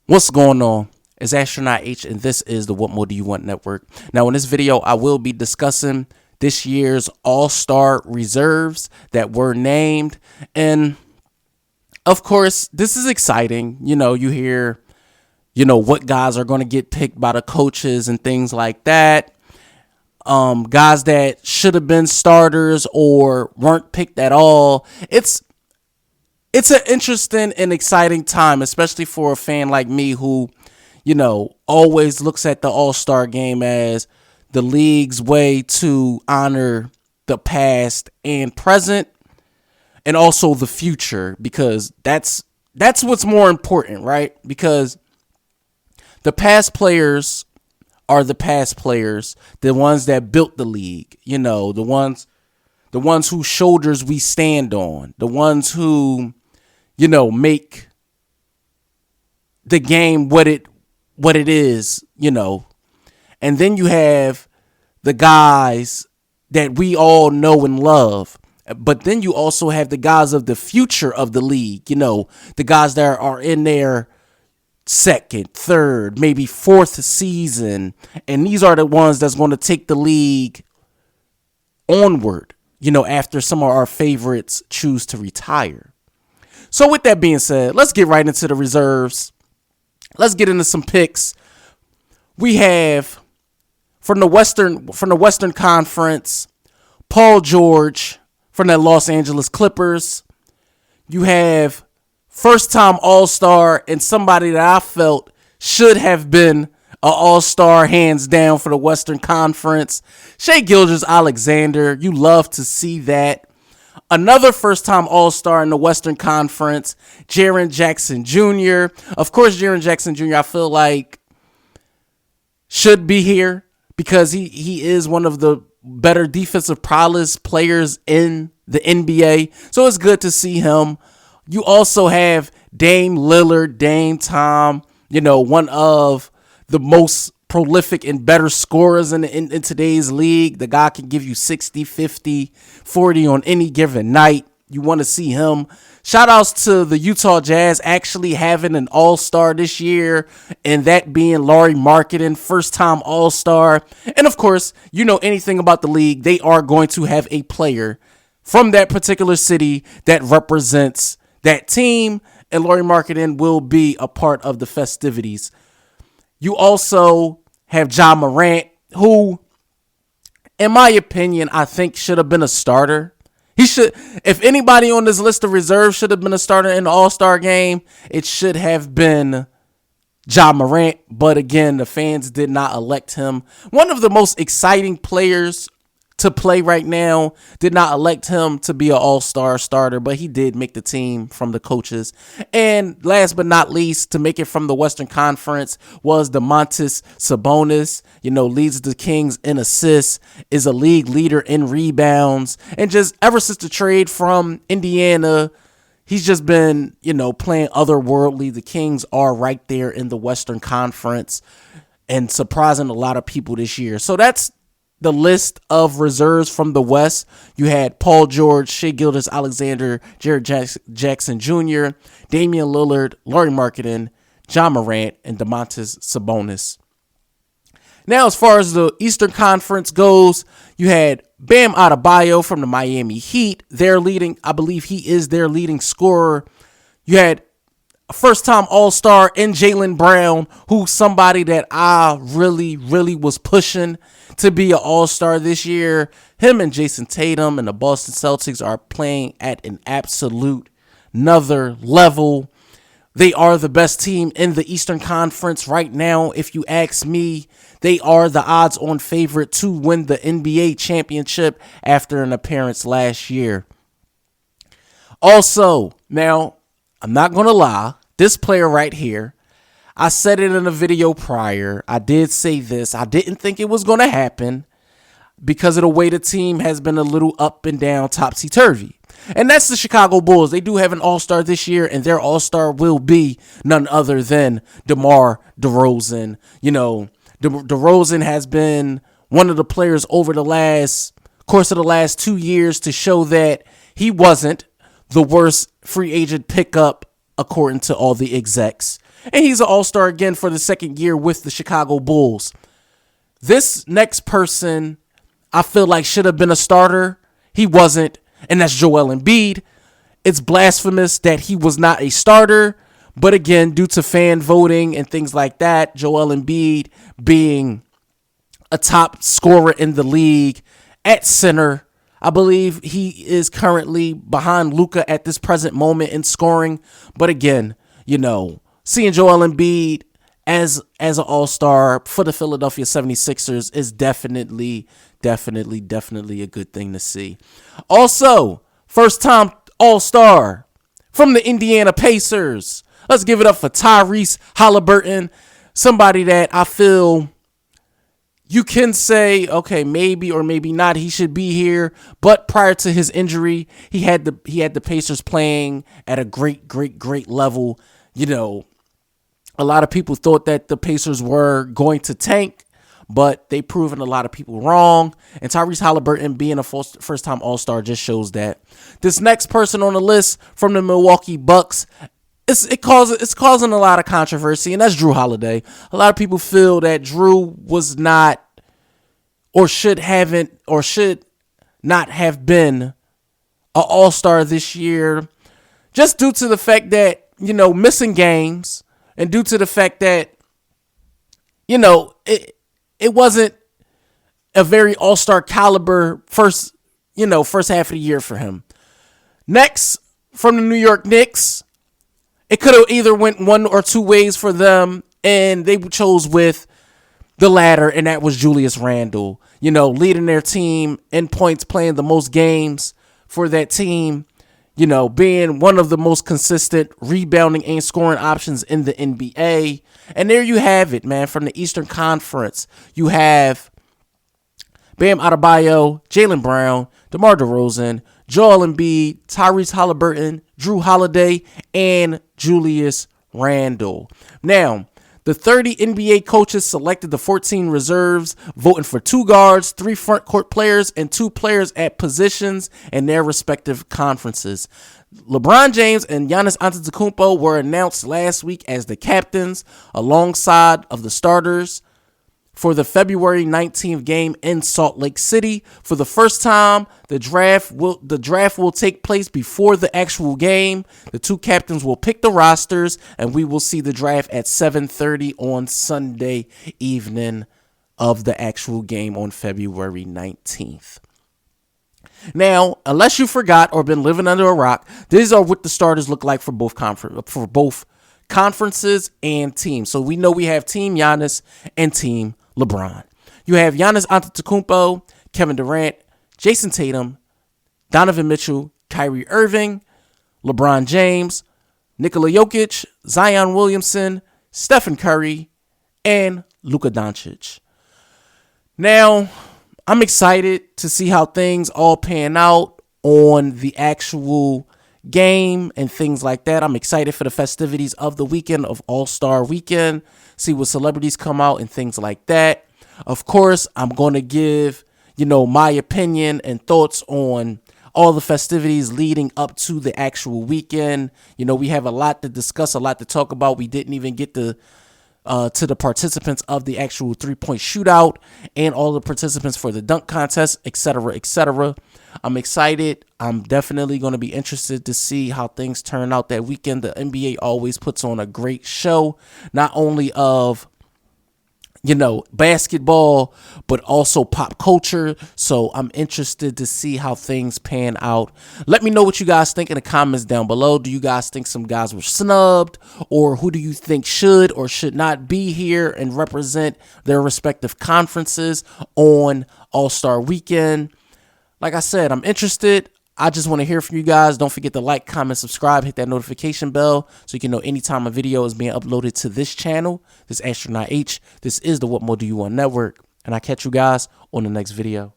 What's going on? It's Astronaut H, and this is the What More Do You Want Network. Now, in this video, I will be discussing this year's All-Star reserves that were named. And, of course, this is exciting. You hear, what guys are going to get picked by the coaches and things like that. Guys that should have been starters or weren't picked at all. It's an interesting and exciting time, especially for a fan like me who, always looks at the All-Star game as the league's way to honor the past and present and also the future, because that's what's more important, right? Because the past players are the past players, the ones that built the league, the ones whose shoulders we stand on, the ones who make the game what it is, And then you have the guys that we all know and love. But then you also have the guys of the future of the league, the guys that are in their second, third, maybe fourth season. And these are the ones that's going to take the league onward, after some of our favorites choose to retire. So with that being said, let's get right into the reserves. Let's get into some picks. We have from the Western Conference, Paul George from the Los Angeles Clippers. You have first-time All-Star and somebody that I felt should have been an All-Star hands down for the Western Conference, Shai Gilgeous-Alexander. You love to see that. Another first-time All-Star in the Western Conference, Jaren Jackson Jr. Of course, Jaren Jackson Jr., I feel like, should be here because he is one of the better defensive prowess players in the NBA. So it's good to see him. You also have Dame Lillard, Dame Tom, one of the most prolific and better scorers in today's league. The guy can give you 60, 50, 40 on any given night. You want to see him. Shout outs to the Utah Jazz actually having an all-star this year, and that being Lauri Markkanen, first-time all-star. And of course, anything about the league, they are going to have a player from that particular city that represents that team, and Lauri Markkanen will be a part of the festivities. You also have Ja Morant, who, in my opinion, I think should have been a starter. He should, if anybody on this list of reserves should have been a starter in the All-Star game, it should have been Ja Morant. But again, the fans did not elect him. One of the most exciting players to play right now did not elect him to be an all-star starter, but he did make the team from the coaches. And last but not least, to make it from the Western Conference was Domantas Sabonis. Leads the Kings in assists, is a league leader in rebounds, and just ever since the trade from Indiana, he's just been, playing otherworldly. The Kings are right there in the Western Conference and surprising a lot of people this year. So that's the list of reserves from the West. You had Paul George, Shai Gilgeous-Alexander, Jaren Jackson Jr., Damian Lillard, Lauri Markkanen, Ja Morant, and Domantas Sabonis. Now, as far as the Eastern Conference goes, you had Bam Adebayo from the Miami Heat. I believe he is their leading scorer. You had a first-time All-Star in Jaylen Brown, who's somebody that I really, really was pushing to be an all-star this year. Him and Jason Tatum and the Boston Celtics are playing at an absolute another level. They are the best team in the Eastern Conference right now. If you ask me, they are the odds-on favorite to win the NBA championship after an appearance last year. Also, now, I'm not going to lie, this player right here, I said it in a video prior. I did say this. I didn't think it was going to happen because of the way the team has been a little up and down, topsy-turvy. And that's the Chicago Bulls. They do have an all-star this year, and their all-star will be none other than DeMar DeRozan. DeRozan has been one of the players over the course of the last 2 years to show that he wasn't the worst free agent pickup according to all the execs. and he's an all-star again for the second year with the Chicago Bulls. This next person I feel like should have been a starter. He wasn't, and that's Joel Embiid. It's blasphemous that he was not a starter, but again, due to fan voting and things like that, Joel Embiid being a top scorer in the league at center, I believe he is currently behind Luka at this present moment in scoring. But again, seeing Joel Embiid as an all-star for the Philadelphia 76ers is definitely a good thing to see. Also, first-time all-star from the Indiana Pacers. Let's give it up for Tyrese Haliburton, somebody that I feel you can say, okay, maybe or maybe not, he should be here. But prior to his injury, he had the Pacers playing at a great level. A lot of people thought that the Pacers were going to tank, but they proven a lot of people wrong. And Tyrese Haliburton being a first-time All-Star just shows that. This next person on the list from the Milwaukee Bucks, it's causing a lot of controversy, and that's Jrue Holiday. A lot of people feel that Jrue was not or should not have been an all-star this year, just due to the fact that, missing games, and due to the fact that, it wasn't a very all-star caliber first half of the year for him. Next, from the New York Knicks, it could have either went one or two ways for them, and they chose with the latter, and that was Julius Randle, leading their team in points, playing the most games for that team, being one of the most consistent rebounding and scoring options in the NBA. And there you have it, man. From the Eastern Conference, you have Bam Adebayo, Jaylen Brown, DeMar DeRozan, Joel Embiid, Tyrese Haliburton, Jrue Holiday, and Julius Randle. Now, the 30 NBA coaches selected the 14 reserves, voting for 2 guards, 3 front court players, and 2 players at positions in their respective conferences. LeBron James and Giannis Antetokounmpo were announced last week as the captains alongside of the starters for the February 19th game in Salt Lake City. For the first time, the draft will take place before the actual game. The 2 captains will pick the rosters, and we will see the draft at 7:30 on Sunday evening of the actual game on February 19th. Now, unless you forgot or been living under a rock, these are what the starters look like for both conferences and teams. So we know we have Team Giannis and Team LeBron. You have Giannis Antetokounmpo, Kevin Durant, Jason Tatum, Donovan Mitchell, Kyrie Irving, LeBron James, Nikola Jokic, Zion Williamson, Stephen Curry, and Luka Doncic. Now, I'm excited to see how things all pan out on the actual game and things like that. I'm excited for the festivities of the weekend of All-Star Weekend, see what celebrities come out and things like that. Of course, I'm going to give, my opinion and thoughts on all the festivities leading up to the actual weekend. We have a lot to discuss, a lot to talk about. We didn't even get to the participants of the actual 3-point shootout and all the participants for the dunk contest, etc., etc. I'm excited. I'm definitely going to be interested to see how things turn out that weekend. The NBA always puts on a great show, not only of basketball, but also pop culture. So I'm interested to see how things pan out. Let me know what you guys think in the comments down below. Do you guys think some guys were snubbed, or who do you think should or should not be here and represent their respective conferences on All-Star Weekend? Like I said, I'm interested. I just want to hear from you guys. Don't forget to like, comment, subscribe, hit that notification bell so you can know anytime a video is being uploaded to this channel. This is Astronaut H. This is the What More Do You Want Network, and I catch you guys on the next video.